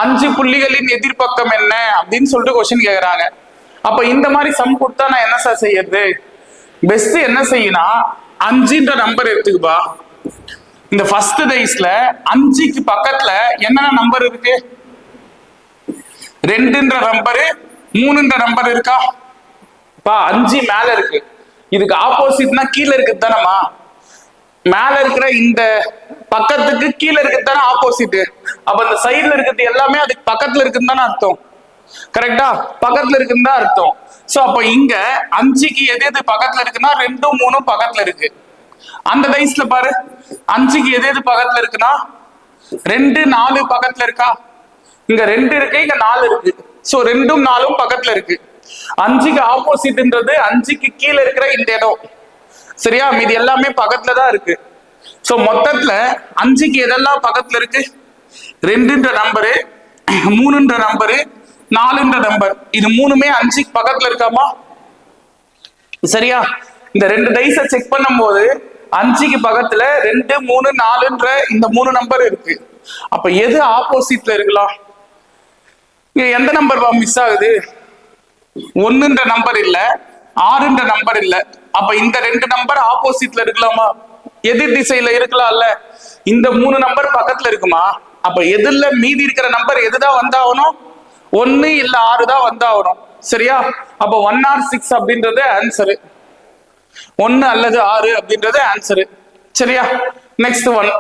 5 புள்ளிகளின் எதிர்பக்கம் என்ன அப்படின்னு சொல்லிட்டு கொஸ்டின் கேக்குறாங்க. அப்ப இந்த மாதிரி சம் கொடுத்தா நான் என்ன சார் செய்யறது? பெஸ்ட் என்ன செய்யனா 5ன்ற நம்பர் எடுத்துக்குப்பா. இந்த ஃபர்ஸ்ட் டைஸ்ல 5க்கு பக்கத்துல என்னென்ன நம்பர் இருக்கு? 2ன்ற நம்பரு, 3ன்ற நம்பர் இருக்கா? 5 மேல இருக்கு. இதுக்கு ஆப்போசிட்னா கீழே இருக்குது தானேமா? மேல இருக்கிற இந்த பக்கத்துக்கு கீழே இருக்குது தானே ஆப்போசிட். அப்ப இந்த சைடுல இருக்கிறது எல்லாமே அதுக்கு பக்கத்துல இருக்குன்னு தானே அர்த்தம். கரெக்டா? பக்கத்துல இருக்குன்னு தான் அர்த்தம். சோ அப்ப இங்க 5க்கு எது எது பக்கத்துல இருக்குன்னா 2 3 பக்கத்துல இருக்கு. அந்த டைஸ்ல பாரு, 5க்கு எது எது பக்கத்துல இருக்குன்னா 2 4 பக்கத்துல இருக்கா? இங்க 2 இருக்கு, இங்க 4 இருக்கு. சோ 2ம் 4ம் பக்கத்துல இருக்கு. 5க்கு ஆப்போசிட்ன்றது 5க்கு கீழே இருக்கிற இந்த இடம். சரியா? மீதி எல்லாமே பக்கத்துல தான் இருக்கு. சோ மொத்தத்துல 5க்கு எதெல்லாம் பக்கத்துல இருக்கு? 2ன்ற நம்பரு, 3ன்ற நம்பரு, 4ன்ற நம்பர். இது 3மே 5க்கு பக்கத்துல இருக்காமா? சரியா? இந்த 2 டைஸ செக் பண்ணும்போது 5க்கு பக்கத்துல 2 3 4ன்ற இந்த 3 நம்பர் இருக்கு. அப்ப எது ஆப்போசிட்ல இருக்கலாம்? இங்க எந்த நம்பர் மிஸ் ஆகுது? 1ன்ற நம்பர் இல்ல, 6ன்ற நம்பர் இல்ல. அப்ப இந்த 2 நம்பர் ஆப்போசிட்ல இருக்கலாமா? எதிர் திசையில இருக்கலாம்ல. இந்த 3 நம்பர் பக்கத்துல இருக்குமா? அப்ப எதுல மீதி இருக்கிற நம்பர் எதுதான் வந்தாகணும்? 1 இல்ல 6 தான் வந்தாகணும். சரியா? அப்ப 1 or 6 அப்படின்றது ஆன்சரு. 1 அல்லது 6 அப்படின்றது ஆன்சரு. சரியா? Next one.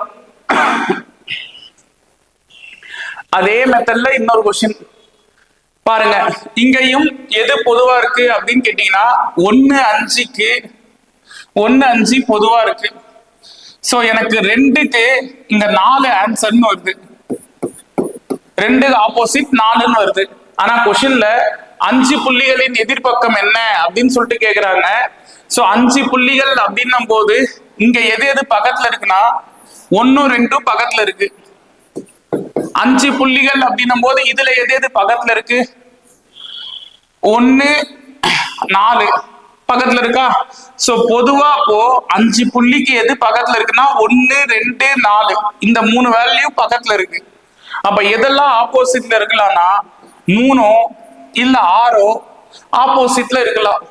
அதே மெத்தட்ல இன்னொரு கொஸ்டின் பாருங்க. இங்கேயும் எது பொதுவா இருக்கு அப்படின்னு கேட்டீங்கன்னா 1 5க்கு 1 5 பொதுவா இருக்கு. சோ எனக்கு 2க்கு இங்க 4 ஆன்சர்னு வருது, 2க்கு ஆப்போசிட் 4ன்னு வருது. ஆனா கொஸ்டின்ல 5 புள்ளிகளின் எதிர்பக்கம் என்ன அப்படின்னு சொல்லிட்டு கேக்குறாங்க. சோ 5 புள்ளிகள் அப்படின்னும் போது இங்க எது எது பக்கத்துல இருக்குன்னா 1 2 பக்கத்துல இருக்கு. 5 புள்ளிகள் அப்படின்னும் போது இதுல எது எது பக்கத்துல இருக்கு? 1 4 பக்கத்துல இருக்கா? சோ பொதுவா அப்போ 5 புள்ளிக்கு எது பக்கத்துல இருக்குன்னா 1 2 4 இந்த 3 வேல்யூ பக்கத்துல இருக்கு. அப்ப எதெல்லாம் ஆப்போசிட்ல இருக்கலாம்னா 3 இல்ல 6 ஆப்போசிட்ல இருக்கலாம்.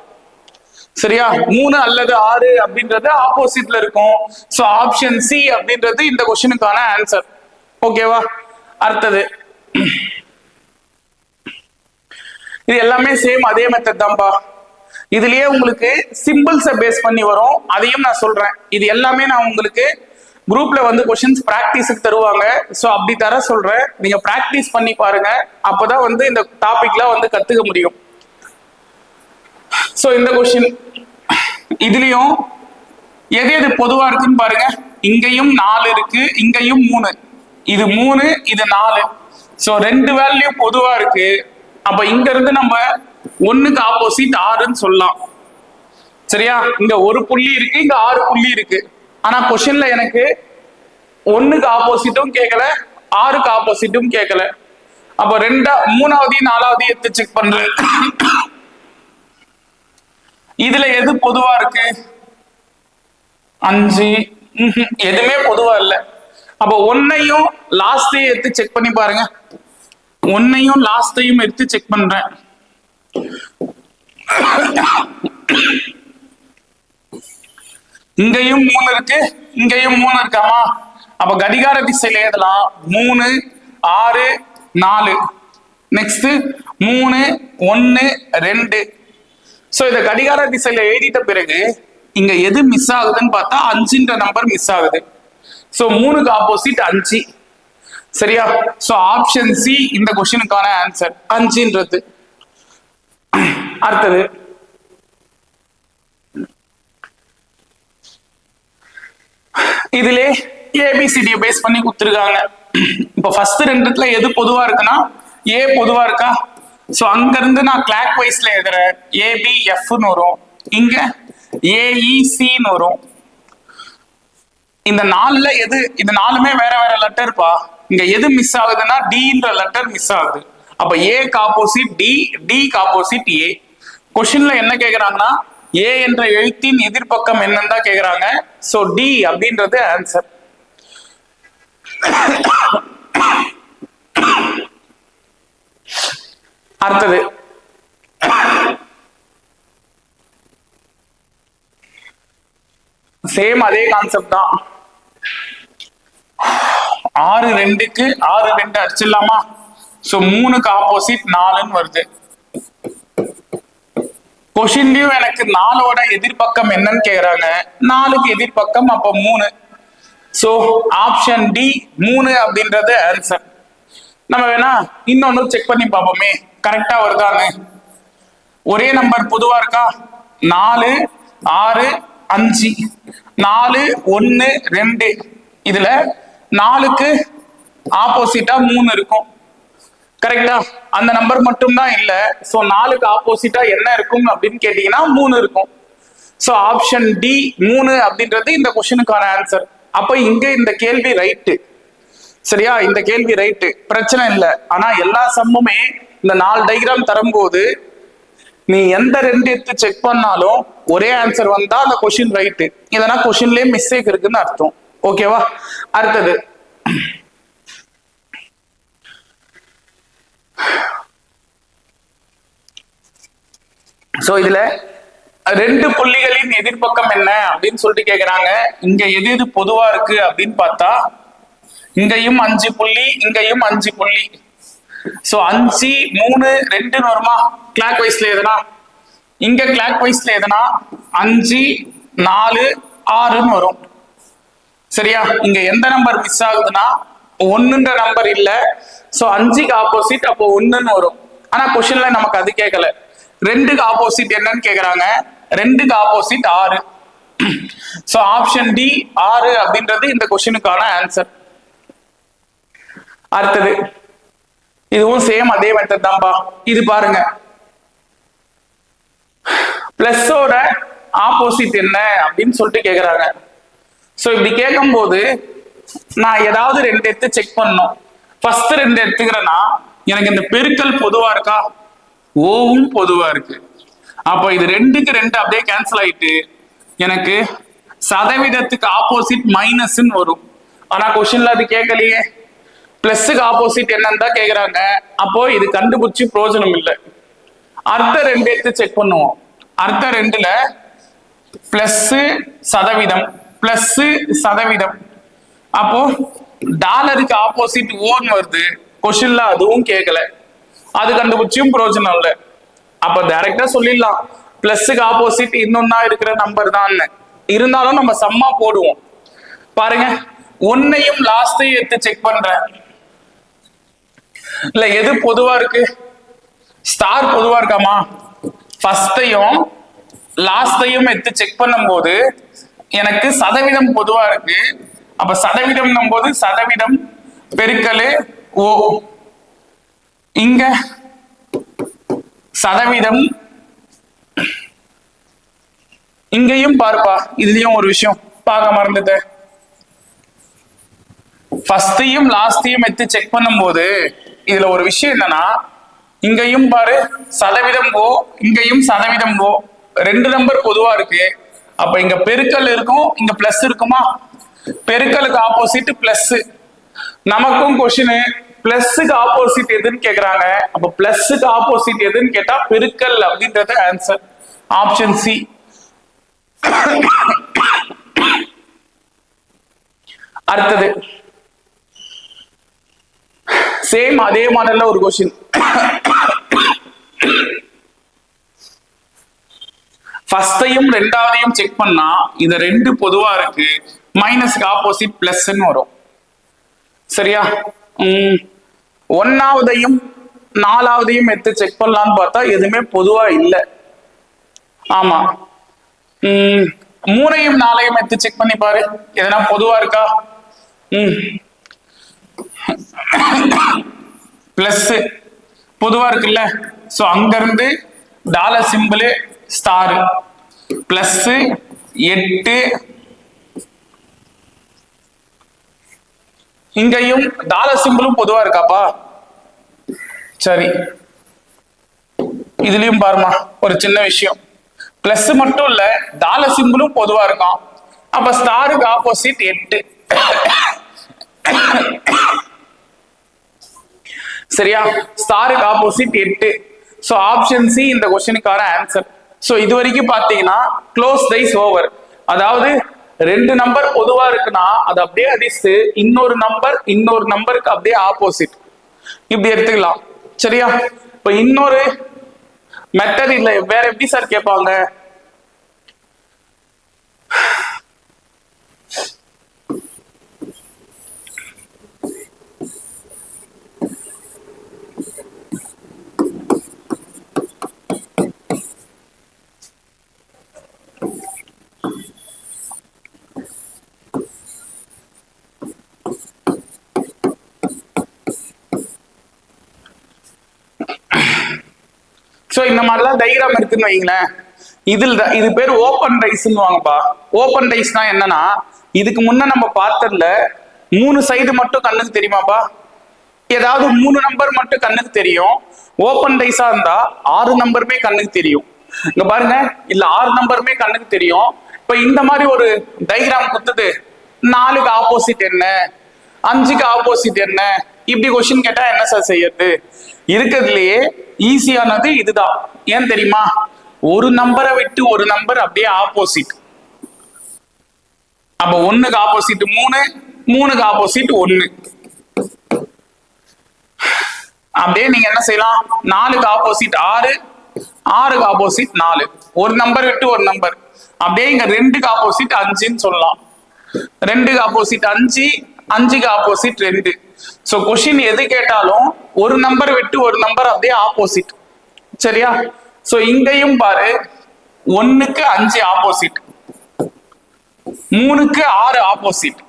சரியா? 3 அல்லது 6 அப்படின்றது ஆப்போசிட்ல இருக்கும். சோ ஆப்ஷன் சி அப்படின்றது இந்த கொஸ்டினுக்கான ஆன்சர். ஓகேவா? அடுத்தது இது எல்லாமே சேம் அதே மெத்தட் தான்பா. இதுலயே உங்களுக்கு சிம்பிள்ஸ பேஸ் பண்ணி வரும், அதையும் நான் சொல்றேன். இது எல்லாமே நான் உங்களுக்கு குரூப்ல வந்து கொஸ்டின்ஸ் பிராக்டிஸுக்கு தருவாங்க. சோ அப்படி தர சொல்றேன், நீங்க பிராக்டிஸ் பண்ணி பாருங்க. அப்பதான் வந்து இந்த டாபிக்ல வந்து கத்துக்க முடியும். சோ இந்த கொஸ்டின் இதுலயும் எது எது பொதுவா இருக்குன்னு பாருங்க. இங்கேயும் 4 இருக்கு, இங்கேயும் 3. இது 3, இது 4. சோ 2 வேல்யூ பொதுவா இருக்கு. அப்ப இங்க இருந்து நம்ம 1க்கு ஆப்போசிட் 6ன்னு சொல்லலாம். சரியா? இங்க 1 புள்ளி இருக்கு, இங்க 6 புள்ளி இருக்கு. ஆனா கொஸ்டின்ல எனக்கு 1க்கு ஆப்போசிட்டும் கேட்கல, ஆறுக்கு ஆப்போசிட்டும் கேட்கல. அப்போ மூணாவதையும் நாலாவதையும் எடுத்து செக் பண்றேன். இதுல எது பொதுவா இருக்கு? 5. எதுவுமே பொதுவா இல்ல. அப்போ ஒன்னையும் லாஸ்டையும் எடுத்து செக் பண்ணி பாருங்க. ஒன்னையும் லாஸ்டையும் எடுத்து செக் பண்றேன். இங்கேயும் 3 இருக்கு, இங்கேயும் 3 இருக்காமா? அப்ப கடிகார திசையில எழுதலாம் 3 6 4. நெக்ஸ்ட் 3 1 2. சோ இத கடிகார திசையில எழுதிட்ட பிறகு இங்க எது மிஸ் ஆகுதுன்னு பார்த்தா 5ன்ற நம்பர் மிஸ் ஆகுது. சோ 3க்கு ஆப்போசிட் 5. சரியா? சோ ஆப்ஷன் சி இந்த क्वेश्चनக்கான ஆன்சர் 5ன்றது. அடுத்தது இதிலே ஏபிசிடியை பேஸ் பண்ணி கொடுத்துருக்காங்க. இப்ப ஃபர்ஸ்ட் ரெண்டுத்துல எது பொதுவா இருக்குன்னா ஏ பொதுவா இருக்கா? சோ அங்க இருந்து நான் கிளாக் வைஸ்ல எழுதுறேன். ஏபிஎஃப்னு வரும், இங்க ஏஇசின்னு வரும். இந்த 4ல எது? இந்த 4மே வேற வேற லெட்டர்ப்பா. இங்க எது மிஸ் ஆகுதுன்னா டின்ற லெட்டர் மிஸ் ஆகுது. அப்ப ஏக்கு ஆப்போசிட் டி, டிக்கு ஆப்போசிட் ஏ. கொஸ்டின்ல என்ன கேக்குறாங்கன்னா ஏ என்ற எழுத்தின் எதிர்பக்கம் என்னன்னு தான் கேக்குறாங்க. சோ டி அப்படின்றது ஆன்சர். அடுத்தது சேம் அதே கான்செப்ட் தான். 6 2க்கு 6 2 அடிச்சிடலாமா? சோ 3க்கு ஆப்போசிட் 4ன்னு வருது. கொஸ்டின்லயும் எனக்கு 4ஓட எதிர்பக்கம் என்னன்னு கேக்குறாங்க. 4க்கு எதிர்பக்கம் அப்ப 3. சோ ஆப்ஷன் டி 3 அப்படின்றது ஆன்சர். நம்ம வேணா இன்னொன்னு செக் பண்ணி பார்ப்போமே, கரெக்டா வருதான்னு. ஒரே நம்பர் பொதுவா இருக்கா? 4 6 5. 4 1 2. இதுல 4க்கு ஆப்போசிட்டா 3 இருக்கும். கரெக்டா? அந்த நம்பர் மட்டும் தான் இல்ல. சோ 4க்கு ஆப்போசிட்டா என்ன இருக்கும் அப்படின்னு கேட்டீங்கன்னா 3 இருக்கும். சோ ஆப்ஷன் டி 3 அப்படின்றது இந்த क्वेश्चनக்கான ஆன்சர். அப்ப இங்க இந்த கேள்வி ரைட்டு. சரியா? இந்த கேள்வி ரைட்டு, பிரச்சனை இல்லை. ஆனா எல்லா சம்முமே இந்த 4 டயக்ராம் தரும்போது நீ எந்த 2 எடுத்து செக் பண்ணாலும் ஒரே ஆன்சர் வந்தா அந்த क्वेश्चन ரைட்டு. இதனா क्वेश्चनலயே மிஸ்டேக் இருக்குன்னு அர்த்தம். ஓகேவா? அடுத்தது சோ இதுல 2 புள்ளிகளின் எதிர்பக்கம் என்ன அப்படின்னு சொல்லிட்டு கேக்குறாங்க. இங்க எது எது பொதுவா இருக்கு அப்படின்னு பார்த்தா இங்கேயும் 5 புள்ளி, இங்கேயும் 5 புள்ளி. சோ 5 3 2ன்னு வருமா? கிளாக் வைஸ்ல எதுனா, இங்க கிளாக் வைஸ்ல எதுனா 5 4 6ன்னு வரும். சரியா? இங்க எந்த நம்பர் மிஸ் ஆகுதுன்னா 1ன்ற நம்பர் இல்ல. சோ 5க்கு ஆப்போசிட் அப்போ 1ன்னு வரும். ஆனா क्वेश्चनல நமக்கு அது கேட்கல. 2க்கு ஆப்போசிட் என்னன்னு கேக்குறாங்க. 2க்கு ஆப்போசிட் 6. சோ ஆப்ஷன் டி 6 அப்படின்றது இந்த क्वेश्चनக்கான ஆன்சர். அடுத்தது இதுவும் சேம் அதே மெத்தட் தான்பா. இது பாருங்க, பிளஸோட ஆப்போசிட் என்ன அப்படின்னு சொல்லிட்டு கேக்குறாங்க. சோ இப்படி கேட்கும் போது நான் ஏதாவது 2 எடுத்து செக் பண்ணணும். ஃபர்ஸ்ட் 2 எடுத்துக்கிறேன்னா எனக்கு இந்த பெருக்கல் பொதுவா இருக்கா? ஓவும் பொதுவா இருக்கு. அப்போ இது 2க்கு 2 அப்படியே கேன்சல் ஆயிட்டு எனக்கு சதவீதத்துக்கு ஆப்போசிட் மைனஸ்ன்னு வரும். ஆனா क्वेश्चनல அது கேட்கலையே. பிளஸ்க்கு ஆப்போசிட் என்னன்னு தான் கேக்குறாங்க. அப்போ இது கண்டுபிடிச்சு பிரயோஜனம் இல்லை. அடுத்த 2 எடுத்து செக் பண்ணுவோம். அடுத்த 2ல பிளஸ் சதவீதம், பிளஸ் சதவீதம். அப்போ டாலருக்கு ஆப்போசிட் ஓன் வருது. क्वेश्चनல அதுவும் கேட்கல. அது கண்டுபிடிச்சும் பிரயோஜனம் இல்லை. அப்ப டைரக்டா சொல்லிடலாம் பிளஸ்க்கு ஆப்போசிட் இன்னொன்னா இருக்கிற நம்பர் தான். இருந்தாலும் நம்ம சம்மா போடுவோம். பாருங்க, 1ஐயும் லாஸ்டையும் எடுத்து செக் பண்றேன். இல்ல எது பொதுவா இருக்கு? ஸ்டார் பொதுவா இருக்காமா? ஃபர்ஸ்டையும் லாஸ்டையும் எடுத்து செக் பண்ணும் போது எனக்கு சதவீதம் பொதுவா இருக்கு. அப்ப சதவீதம் போது சதவீதம் பெருக்கல் ஓ. இங்க சதவீதம், இங்கேயும் பாருப்பா. இதுலயும் ஒரு விஷயம் பார்க்க மறந்துட்டேன். ஃபர்ஸ்டையும் லாஸ்டையும் எடுத்து செக் பண்ணும்போது இதுல ஒரு விஷயம் என்னன்னா, இங்கேயும் பாரு சதவீதம் ஓ, இங்கேயும் சதவீதம் ஓ, ரெண்டு நம்பர் பொதுவா இருக்கு. அப்ப இங்க பெருக்கல் இருக்கும், இங்க பிளஸ் இருக்குமா? பெருக்கலுக்கு ஆப்போசிட் பிளஸ். நமக்கும் கொஸ்டின் பிளஸ்க்கு ஆப்போசிட் எதுன்னு கேக்குறாங்க. அப்ப பிளஸ்க்கு ஆப்போசிட் எதுன்னு கேட்டா பெருக்கல் அப்படின்றது ஆன்சர். Option C. அடுத்தது சேம் அதே மாடல்ல ஒரு கொஸ்டின். ஃபர்ஸ்டையும் ரெண்டாவதையும் செக் பண்ணா இது ரெண்டு பொதுவா இருக்கு, மைனஸ்க்கு ஆப்போசிட் பிளஸ்ன்னு வரும். சரியா? ஒன்னாவதையும் நாலாவதையும் எடுத்து செக் பண்ணலான்னு பார்த்தா எதுவுமே பொதுவா இல்லை. ஆமா. மூணையும் நாளையும் எடுத்து செக் பண்ணி பாரு, எதனா பொதுவா இருக்கா? பிளஸ் பொதுவா இருக்குல்ல. சோ அங்க இருந்து டாலர் சிம்பிள் ஸ்டார் பிளஸ் 8, இங்கேயும் டாலர் சிம்பிளும் பொதுவா இருக்காப்பா. சரி, இதுலயும் பாருமா ஒரு சின்ன விஷயம், பிளஸ் மட்டும் இல்ல டாலர் சிம்பிளும் பொதுவா இருக்கும். அப்ப ஸ்டாருக்கு ஆப்போசிட் 8. சரியா? ஸ்டாருக்கு ஆப்போசிட் 8. சோ ஆப்ஷன் சி இந்த கொஸ்டினுக்கான ஆன்சர். சோ இது வரைக்கும் பாத்தீங்கன்னா க்ளோஸ் டைஸ் ஓவர். அதாவது ரெண்டு நம்பர் பொதுவா இருக்குன்னா அது அப்படியே அடிச்சு இன்னொரு நம்பருக்கு அப்படியே ஆப்போசிட் இப்படி எடுத்துக்கலாம். சரியா? இப்ப இன்னொரு மெத்தட் இல்ல, வேற எப்படி சார் கேட்பாங்க? சோ இந்த மாதிரிலாம் டைகிராம் இருக்குன்னு வைங்களேன். இது பேர் ஓப்பன் டைஸ்ன்னு வாங்கப்பா. ஓப்பன் டைஸ்னா என்னன்னா, இதுக்கு முன்ன நம்ம பார்த்ததுல 3 சைடு மட்டும் கண்ணுக்கு தெரியுமாப்பா? ஏதாவது 3 நம்பர் மட்டும் கண்ணுக்கு தெரியும். ஓப்பன் டைஸா இருந்தா 6 நம்பருமே கண்ணுக்கு தெரியும். இங்க பாருங்க, இல்ல 6 நம்பருமே கண்ணுக்கு தெரியும். இப்ப இந்த மாதிரி ஒரு டைகிராம் கொடுத்தது 4க்கு ஆப்போசிட் என்ன, 5க்கு ஆப்போசிட் என்ன, இப்படி கொஸ்டின் கேட்டா என்ன சார் செய்யறது? இருக்கிறதுலயே ஈஸியானது இதுதான். ஏன் தெரியுமா? ஒரு நம்பரை விட்டு ஒரு நம்பர் அப்படியே ஆப்போசிட். அப்ப 1க்கு ஆப்போசிட் 3, 3க்கு ஆப்போசிட் 1. அப்படியே நீங்க என்ன செய்யலாம்? 4க்கு ஆப்போசிட் 6, 6க்கு ஆப்போசிட் 4. ஒரு நம்பர் விட்டு ஒரு நம்பர். அப்படியே இங்க 2க்கு ஆப்போசிட் 5ன்னு சொல்லலாம். 2க்கு ஆப்போசிட் 5, 5க்கு ஆப்போசிட் 2. சோ கொஸ்டின் எது கேட்டாலும் ஒரு நம்பர் விட்டு ஒரு நம்பர் அப்படியே ஆப்போசிட். சரியா? சோ இங்கேயும் பாரு, 1க்கு 5 ஆப்போசிட், 3க்கு 6 ஆப்போசிட்,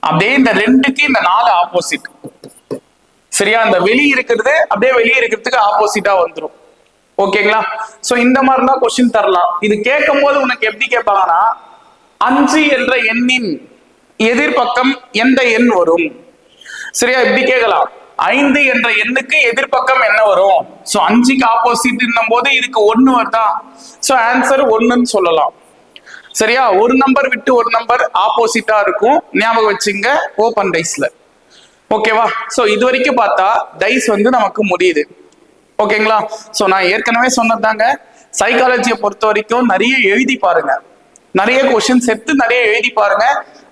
அப்படியே இந்த 2க்கு இந்த 4 ஆப்போசிட். சரியா? இந்த வெளி இருக்கிறது அப்படியே வெளியே இருக்கிறதுக்கு ஆப்போசிட்டா வந்துடும். ஓகேங்களா? சோ இந்த மாதிரிலாம் கொஸ்டின் தரலாம். இது கேட்கும் போது உனக்கு எப்படி கேட்பாங்கன்னா, 5 என்ற எண்ணின் எதிர்பக்கம் எந்த எண் வரும்? சரியா? இப்படி கேட்கலாம். 5 என்ற எண்ணுக்கு எதிர்பக்கம் என்ன வரும்? சோ 5க்கு ஆப்போசிட் போது இதுக்கு 1 வருதா? சோ ஆன்சர் 1ன்னு சொல்லலாம். சரியா? ஒரு நம்பர் விட்டு ஒரு நம்பர் ஆப்போசிட்டா இருக்கும். ஞாபகம் வச்சுங்க ஓப்பன் டைஸ்ல. ஓகேவா? சோ இது வரைக்கும் பார்த்தா டைஸ் நமக்கு முடியுது. ஓகேங்களா? சோ நான் ஏற்கனவே சொன்னதாங்க, சைக்காலஜியை பொறுத்த வரைக்கும் நிறைய எழுதி பாருங்க, நிறைய கொஸ்டின்ஸ் எடுத்து நிறைய எழுதி பாருங்க.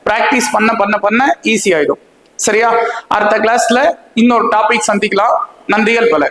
பிராக்டிஸ் பண்ண பண்ண பண்ண ஈஸி ஆயிடும். சரியா? அடுத்த கிளாஸ்ல இன்னொரு டாபிக் சந்திக்கலாம். நன்றிகள் பல.